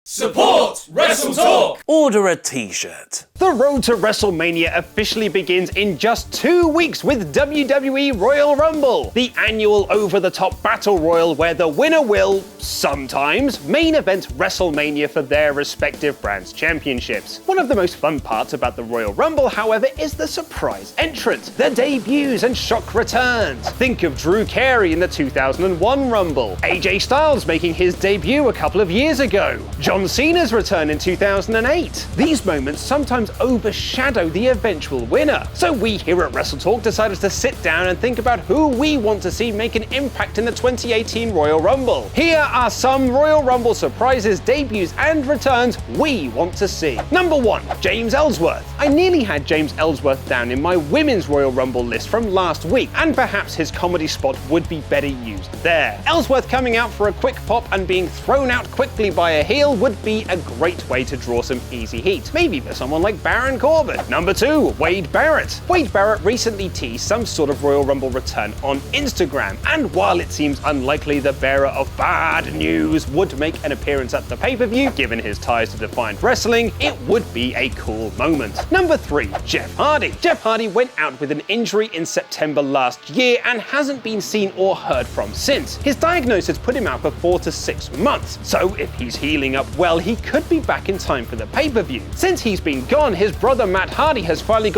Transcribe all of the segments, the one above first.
Support Wrestle Talk! Order a t-shirt. The road to WrestleMania officially begins in just 2 weeks with WWE Royal Rumble, the annual over-the-top battle royal where the winner will, sometimes, main event WrestleMania for their respective brands' championships. One of the most fun parts about the Royal Rumble, however, is the surprise entrant, the debuts and shock returns. Think of Drew Carey in the 2001 Rumble, AJ Styles making his debut a couple of years ago, John Cena's return in 2008. These moments sometimes overshadow the eventual winner. So we here at Wrestle Talk decided to sit down and think about who we want to see make an impact in the 2018 Royal Rumble. Here are some Royal Rumble surprises, debuts, and returns we want to see. Number 1, James Ellsworth. I nearly had James Ellsworth down in my Women's Royal Rumble list from last week, and perhaps his comedy spot would be better used there. Ellsworth coming out for a quick pop and being thrown out quickly by a heel would be a great way to draw some easy heat, maybe for someone like Baron Corbin. Number 2, Wade Barrett. Wade Barrett recently teased some sort of Royal Rumble return on Instagram, and while it seems unlikely the bearer of bad news would make an appearance at the pay-per-view, given his ties to Defiant Wrestling, it would be a cool moment. Number 3, Jeff Hardy. Jeff Hardy went out with an injury in September last year and hasn't been seen or heard from since. His diagnosis put him out for 4 to 6 months, so if he's healing up well, he could be back in time for the pay-per-view. Since he's been gone, his brother Matt Hardy has finally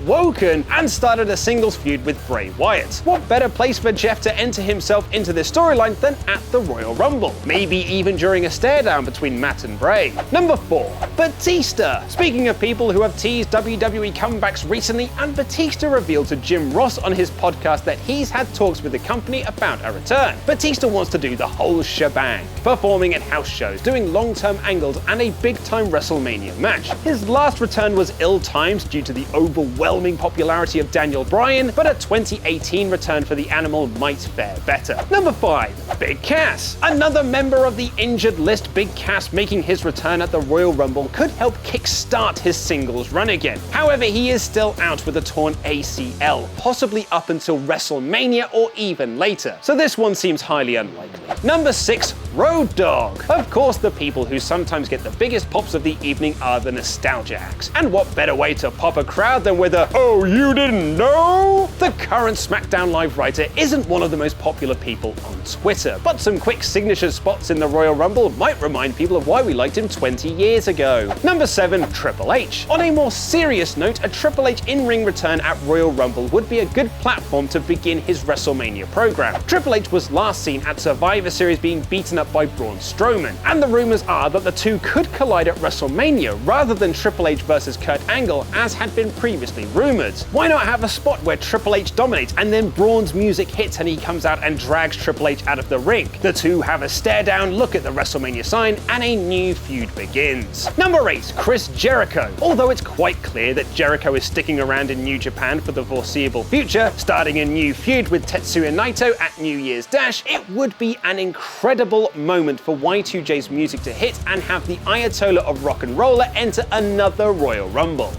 woken and started a singles feud with Bray Wyatt. What better place for Jeff to enter himself into this storyline than at the Royal Rumble? Maybe even during a stare down between Matt and Bray. Number 4, Batista. Speaking of people who have teased WWE comebacks recently, and Batista revealed to Jim Ross on his podcast that he's had talks with the company about a return. Batista wants to do the whole shebang, performing at house shows, doing long-term angles, and a big-time WrestleMania match. His last return was ill-timed due to the overwhelming popularity of Daniel Bryan, but a 2018 return for the Animal might fare better. Number 5, Big Cass. Another member of the injured list, Big Cass making his return at the Royal Rumble could help kickstart his singles run again. However, he is still out with a torn ACL, possibly up until WrestleMania or even later, so this one seems highly unlikely. Number 6, Road Dogg. Of course, the people who sometimes get the biggest pops of the evening are the nostalgia acts. And what better way to pop a crowd than with a "Oh, you didn't know?" The current SmackDown Live writer isn't one of the most popular people on Twitter, but some quick signature spots in the Royal Rumble might remind people of why we liked him 20 years ago. Number 7, Triple H. On a more serious note, a Triple H in-ring return at Royal Rumble would be a good platform to begin his WrestleMania program. Triple H was last seen at Survivor Series being beaten up by Braun Strowman, and the rumors are that the two could collide at WrestleMania rather than Triple H versus Kurt Angle as had been previously rumored. Why not have a spot where Triple H dominates and then Braun's music hits and he comes out and drags Triple H out of the ring? The two have a stare down, look at the WrestleMania sign, and a new feud begins. Number 8, Chris Jericho. Although it's quite clear that Jericho is sticking around in New Japan for the foreseeable future, starting a new feud with Tetsuya Naito at New Year's Dash, it would be an incredible moment for Y2J's music to hit and have the Ayatollah of Rock and Roller enter another Royal Rumble.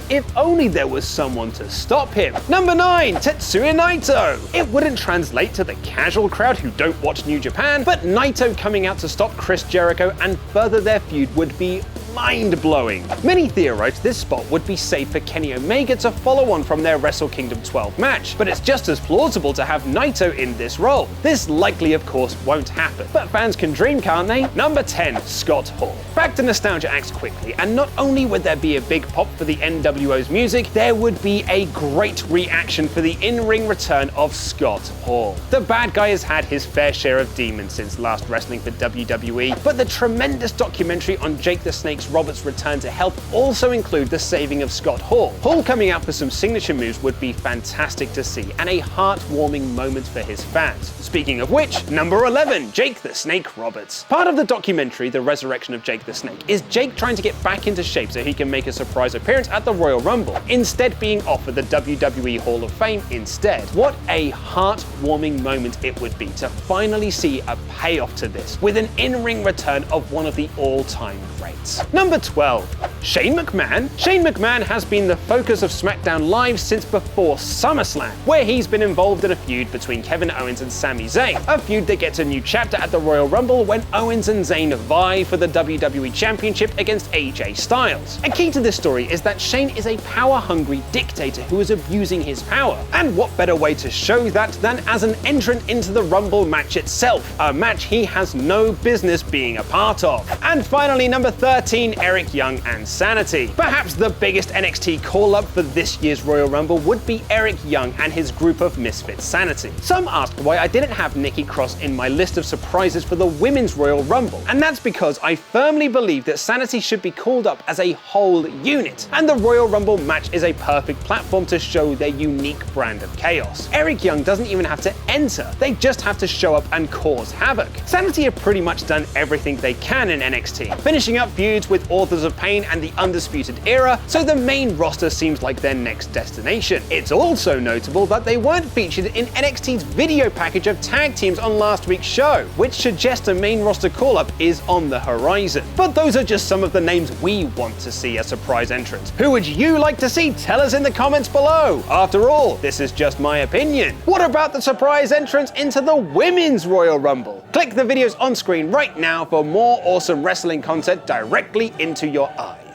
If only there was someone to stop him. Number 9, Tetsuya Naito. It wouldn't translate to the casual crowd who don't watch New Japan, but Naito coming out to stop Chris Jericho and further their feud would be mind-blowing. Many theorized this spot would be safe for Kenny Omega to follow on from their Wrestle Kingdom 12 match, but it's just as plausible to have Naito in this role. This likely, of course, won't happen, but fans can dream, can't they? Number 10, Scott Hall. Back to nostalgia acts quickly, and not only would there be a big pop for the NWO's music, there would be a great reaction for the in-ring return of Scott Hall. The bad guy has had his fair share of demons since last wrestling for WWE, but the tremendous documentary on Jake the Snake's Roberts' return to health also include the saving of Scott Hall. Hall coming out for some signature moves would be fantastic to see, and a heartwarming moment for his fans. Speaking of which, number 11, Jake the Snake Roberts. Part of the documentary, The Resurrection of Jake the Snake, is Jake trying to get back into shape so he can make a surprise appearance at the Royal Rumble, instead being offered the WWE Hall of Fame instead. What a heartwarming moment it would be to finally see a payoff to this, with an in-ring return of one of the all-time greats. Number 12. Shane McMahon. Shane McMahon has been the focus of SmackDown Live since before SummerSlam, where he's been involved in a feud between Kevin Owens and Sami Zayn, a feud that gets a new chapter at the Royal Rumble when Owens and Zayn vie for the WWE Championship against AJ Styles. A key to this story is that Shane is a power-hungry dictator who is abusing his power, and what better way to show that than as an entrant into the Rumble match itself, a match he has no business being a part of. And finally, number 13, Eric Young and Sanity. Perhaps the biggest NXT call-up for this year's Royal Rumble would be Eric Young and his group of misfit Sanity. Some asked why I didn't have Nikki Cross in my list of surprises for the Women's Royal Rumble, and that's because I firmly believe that Sanity should be called up as a whole unit, and the Royal Rumble match is a perfect platform to show their unique brand of chaos. Eric Young doesn't even have to enter, they just have to show up and cause havoc. Sanity have pretty much done everything they can in NXT, finishing up feuds with Authors of Pain and the Undisputed Era, so the main roster seems like their next destination. It's also notable that they weren't featured in NXT's video package of tag teams on last week's show, which suggests a main roster call-up is on the horizon. But those are just some of the names we want to see as surprise entrants. Who would you like to see? Tell us in the comments below. After all, this is just my opinion. What about the surprise entrance into the Women's Royal Rumble? Click the videos on screen right now for more awesome wrestling content directly into your eyes.